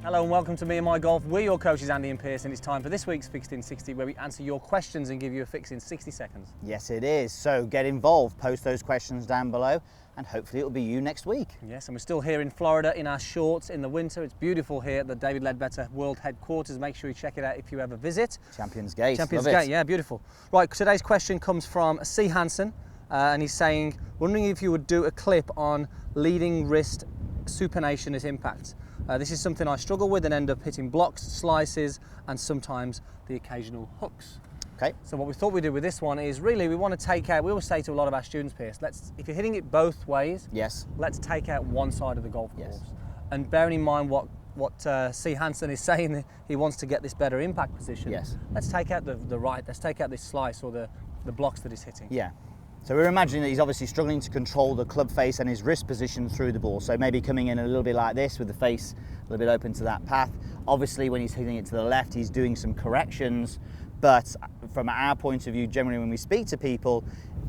Hello and welcome to Me and My Golf. We're your coaches Andy and Pierce, and it's time for this week's Fixed in 60, where we answer your questions and give you a fix in 60 seconds. Yes, it is. So get involved, post those questions down below, and hopefully it'll be you next week. Yes, and we're still here in Florida in our shorts in the winter. It's beautiful here at the David Ledbetter World Headquarters. Make sure you check it out if you ever visit. Champions Gate. Champions Love Gate, it. yeah, beautiful. Right, today's question comes from C. Hansen, and he's saying, wondering if you would do a clip on leading wrist supination at impact. This is something I struggle with and end up hitting blocks, slices, and sometimes the occasional hooks. Okay. So what we thought we'd do with this one is really we want to take out, we always say to a lot of our students, Pierce, if you're hitting it both ways, Yes. let's take out one side of the golf Yes. course. And bearing in mind what C. Hansen is saying, that he wants to get this better impact position. Yes. Let's take out let's take out this slice or the blocks that he's hitting. Yeah. So we're imagining that he's obviously struggling to control the club face and his wrist position through the ball. So maybe coming in a little bit like this with the face a little bit open to that path. Obviously when he's hitting it to the left, he's doing some corrections. But from our point of view, generally when we speak to people,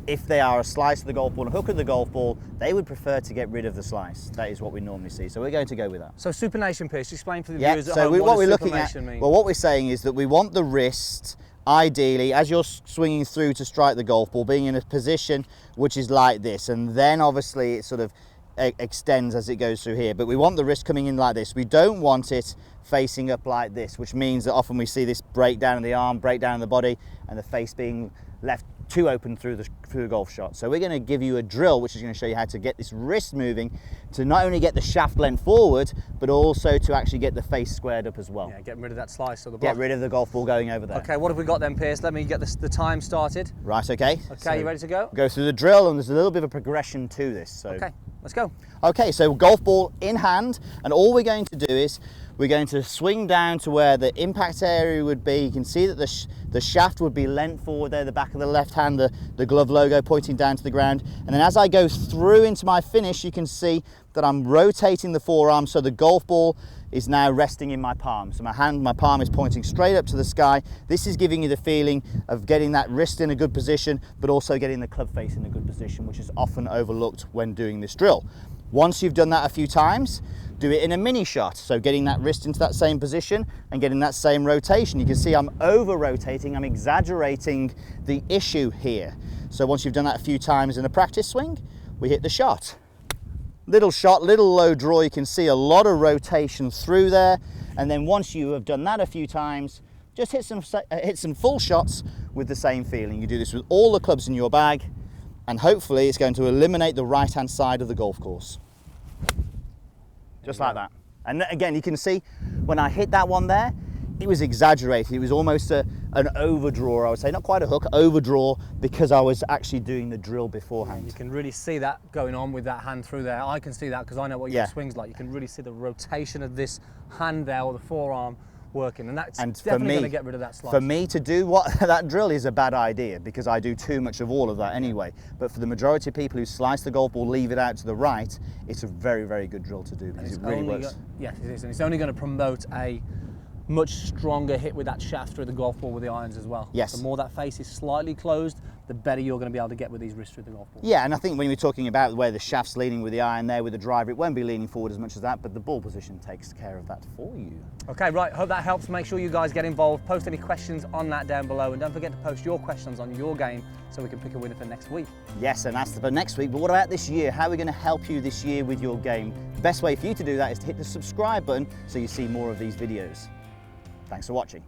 if they are a slice of the golf ball and a hook of the golf ball, they would prefer to get rid of the slice. That is what we normally see. So we're going to go with that. So supination, Pierce, explain for the Yeah, viewers at so home, what we're looking supination at, mean? well, what we're saying is that we want the wrist, ideally, as you're swinging through to strike the golf ball, being in a position which is like this, and then obviously it sort of extends as it goes through here. But we want the wrist coming in like this. We don't want it facing up like this, which means that often we see this breakdown in the arm, breakdown in the body, and the face being left too open through the golf shot. So we're going to give you a drill which is going to show you how to get this wrist moving to not only get the shaft length forward, but also to actually get the face squared up as well. Yeah, getting rid of that slice or the block. Get rid of the golf ball going over there. Okay, what have we got then, Pierce? Let me get the time started. Right, okay. Okay, So you ready to go? go through the drill, and there's a little bit of a progression to this. So. Okay, let's go. Okay, so golf ball in hand, and all we're going to do is we're going to swing down to where the impact area would be. You can see that the shaft would be leant forward there, the back of the left hand, the glove logo pointing down to the ground. And then as I go through into my finish, you can see that I'm rotating the forearm, so the golf ball is now resting in my palm. So my palm is pointing straight up to the sky. This is giving you the feeling of getting that wrist in a good position, but also getting the club face in a good position, which is often overlooked when doing this drill. Once you've done that a few times, do it in a mini shot. So getting that wrist into that same position and getting that same rotation. You can see I'm over rotating, I'm exaggerating the issue here. So once you've done that a few times in a practice swing, we hit the shot. Little shot, little low draw, you can see a lot of rotation through there. And then once you have done that a few times, just hit some full shots with the same feeling. You do this with all the clubs in your bag, and hopefully it's going to eliminate the right-hand side of the golf course. Just like that. And again, you can see when I hit that one there, it was exaggerated. It was almost an overdraw, I would say. Not quite a hook, overdraw, because I was actually doing the drill beforehand. You can really see that going on with that hand through there. I can see that because I know what your Yeah. swing's like. You can really see the rotation of this hand there, or the forearm, working, and that's And for definitely me, going to get rid of that slice. For me to do that drill is a bad idea, because I do too much of all of that anyway. But for the majority of people who slice the golf ball, leave it out to the right, it's a very, very good drill to do, because it really works. Yes, it is, and it's only going to promote a much stronger hit with that shaft through the golf ball with the irons as well. Yes. The more that face is slightly closed, the better you're going to be able to get with these wrists through the golf ball. Yeah, and I think when we're talking about where the shaft's leaning with the iron there with the driver, it won't be leaning forward as much as that, but the ball position takes care of that for you. Okay, right, hope that helps. Make sure you guys get involved. Post any questions on that down below, and don't forget to post your questions on your game so we can pick a winner for next week. Yes, and that's for next week, but what about this year? How are we going to help you this year with your game? The best way for you to do that is to hit the subscribe button so you see more of these videos. Thanks for watching.